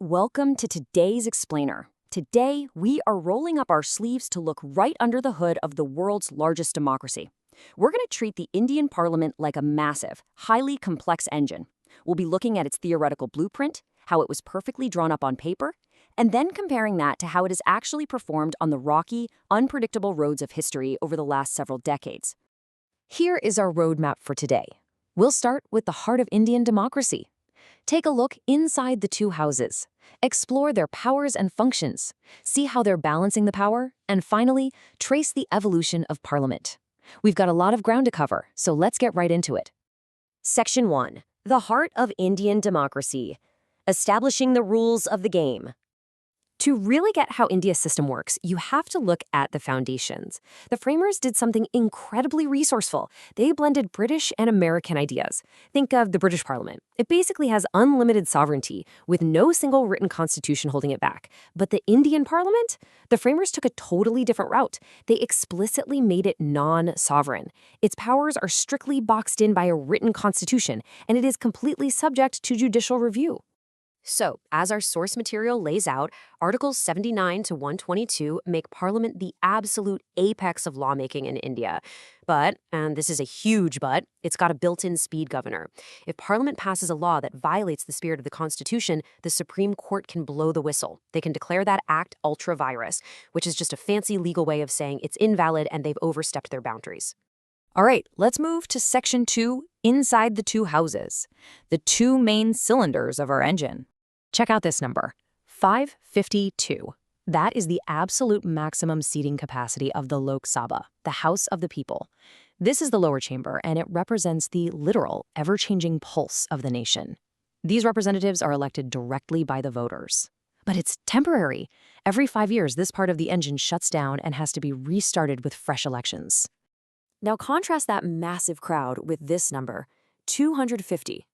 Welcome to today's Explainer. Today, we are rolling up our sleeves to look right under the hood of the world's largest democracy. We're going to treat the Indian parliament like a massive, highly complex engine. We'll be looking at its theoretical blueprint, how it was perfectly drawn up on paper, and then comparing that to how it has actually performed on the rocky, unpredictable roads of history over the last several decades. Here is our roadmap for today. We'll start with the heart of Indian democracy. Take a look inside the two houses. Explore their powers and functions. See how they're balancing the power. And finally, trace the evolution of parliament. We've got a lot of ground to cover, so let's get right into it. Section 1. The heart of Indian democracy. Establishing the rules of the game. To really get how India's system works, you have to look at the foundations. The framers did something incredibly resourceful. They blended British and American ideas. Think of the British Parliament. It basically has unlimited sovereignty, with no single written constitution holding it back. But the Indian Parliament? The framers took a totally different route. They explicitly made it non-sovereign. Its powers are strictly boxed in by a written constitution, and it is completely subject to judicial review. So, as our source material lays out, Articles 79 to 122 make Parliament the absolute apex of lawmaking in India. But, and this is a huge but, it's got a built-in speed governor. If Parliament passes a law that violates the spirit of the Constitution, the Supreme Court can blow the whistle. They can declare that act ultra vires, which is just a fancy legal way of saying it's invalid and they've overstepped their boundaries. All right, let's move to Section 2, inside the two houses, the two main cylinders of our engine. Check out this number, 552. That is the absolute maximum seating capacity of the Lok Sabha, the House of the People. This is the lower chamber, and it represents the literal, ever-changing pulse of the nation. These representatives are elected directly by the voters. But it's temporary. Every 5 years, this part of the engine shuts down and has to be restarted with fresh elections. Now contrast that massive crowd with this number, 250.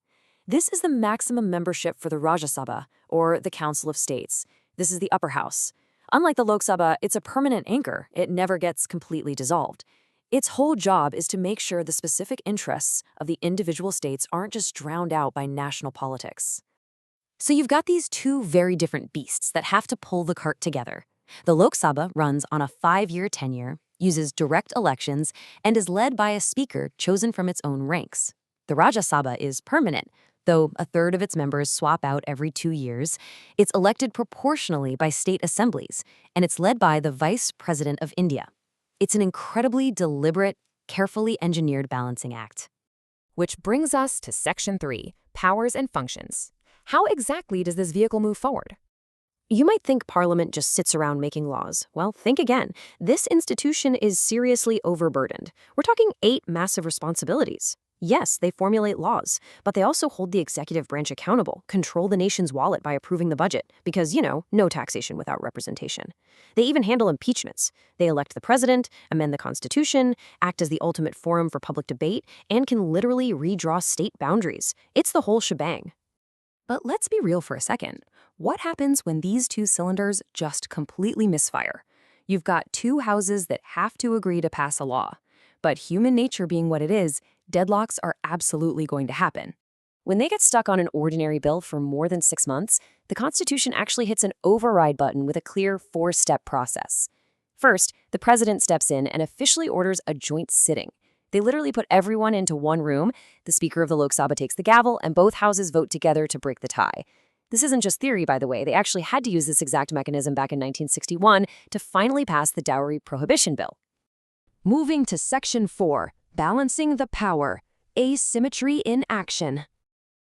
This is the maximum membership for the Rajya Sabha, or the Council of States. This is the upper house. Unlike the Lok Sabha, it's a permanent anchor. It never gets completely dissolved. Its whole job is to make sure the specific interests of the individual states aren't just drowned out by national politics. So you've got these two very different beasts that have to pull the cart together. The Lok Sabha runs on a 5-year tenure, uses direct elections, and is led by a speaker chosen from its own ranks. The Rajya Sabha is permanent. Though a third of its members swap out every 2 years, it's elected proportionally by state assemblies, and it's led by the Vice President of India. It's an incredibly deliberate, carefully engineered balancing act. Which brings us to Section 3, Powers and Functions. How exactly does this vehicle move forward? You might think Parliament just sits around making laws. Well, think again. This institution is seriously overburdened. We're talking 8 massive responsibilities. Yes, they formulate laws, but they also hold the executive branch accountable, control the nation's wallet by approving the budget, because, no taxation without representation. They even handle impeachments. They elect the president, amend the Constitution, act as the ultimate forum for public debate, and can literally redraw state boundaries. It's the whole shebang. But let's be real for a second. What happens when these two cylinders just completely misfire? You've got two houses that have to agree to pass a law. But human nature being what it is, deadlocks are absolutely going to happen. When they get stuck on an ordinary bill for more than 6 months, the Constitution actually hits an override button with a clear 4-step process. First, the president steps in and officially orders a joint sitting. They literally put everyone into one room, the Speaker of the Lok Sabha takes the gavel, and both houses vote together to break the tie. This isn't just theory, by the way. They actually had to use this exact mechanism back in 1961 to finally pass the dowry prohibition bill. Moving to Section 4, Balancing the Power, Asymmetry in Action.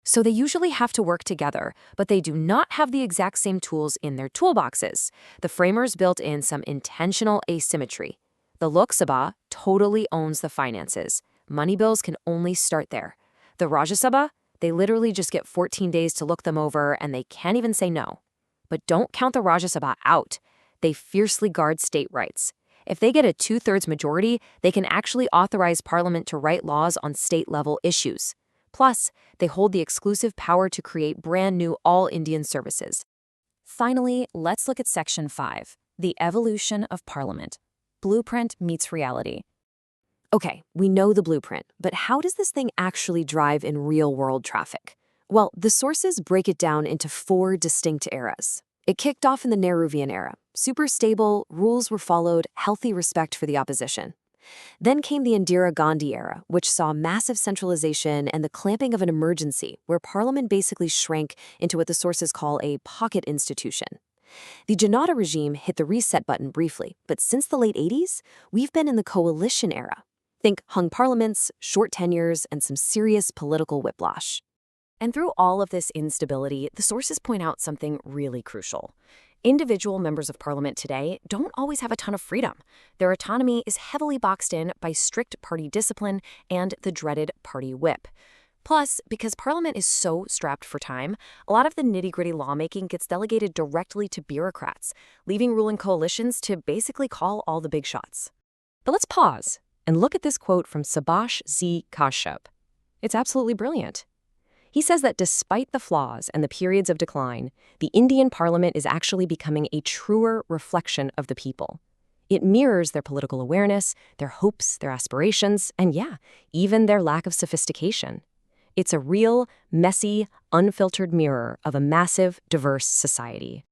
So they usually have to work together, but they do not have the exact same tools in their toolboxes. The framers built in some intentional asymmetry. The Lok Sabha totally owns the finances. Money bills can only start there. The Rajya Sabha, they literally just get 14 days to look them over, and they can't even say no. But don't count the Rajya Sabha out. They fiercely guard state rights. If they get a 2/3 majority, they can actually authorize Parliament to write laws on state-level issues. Plus, they hold the exclusive power to create brand new all-Indian services. Finally, let's look at Section 5, the evolution of Parliament. Blueprint meets reality. Okay, we know the blueprint, but how does this thing actually drive in real-world traffic? Well, the sources break it down into 4 distinct eras. It kicked off in the Nehruvian era. Super stable, rules were followed, healthy respect for the opposition. Then came the Indira Gandhi era, which saw massive centralization and the clamping of an emergency, where parliament basically shrank into what the sources call a pocket institution. The Janata regime hit the reset button briefly, but since the late 80s, we've been in the coalition era. Think hung parliaments, short tenures, and some serious political whiplash. And through all of this instability, the sources point out something really crucial. Individual members of parliament today don't always have a ton of freedom. Their autonomy is heavily boxed in by strict party discipline and the dreaded party whip. Plus, because parliament is so strapped for time, a lot of the nitty-gritty lawmaking gets delegated directly to bureaucrats, leaving ruling coalitions to basically call all the big shots. But let's pause and look at this quote from Subhash Z. Kashyap. It's absolutely brilliant. He says that despite the flaws and the periods of decline, the Indian parliament is actually becoming a truer reflection of the people. It mirrors their political awareness, their hopes, their aspirations, and even their lack of sophistication. It's a real, messy, unfiltered mirror of a massive, diverse society.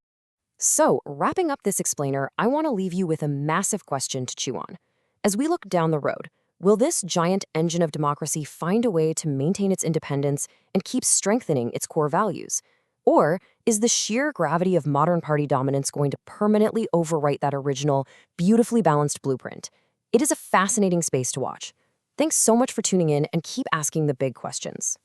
So, wrapping up this explainer, I want to leave you with a massive question to chew on. As we look down the road, will this giant engine of democracy find a way to maintain its independence and keep strengthening its core values? Or is the sheer gravity of modern party dominance going to permanently overwrite that original, beautifully balanced blueprint? It is a fascinating space to watch. Thanks so much for tuning in and keep asking the big questions.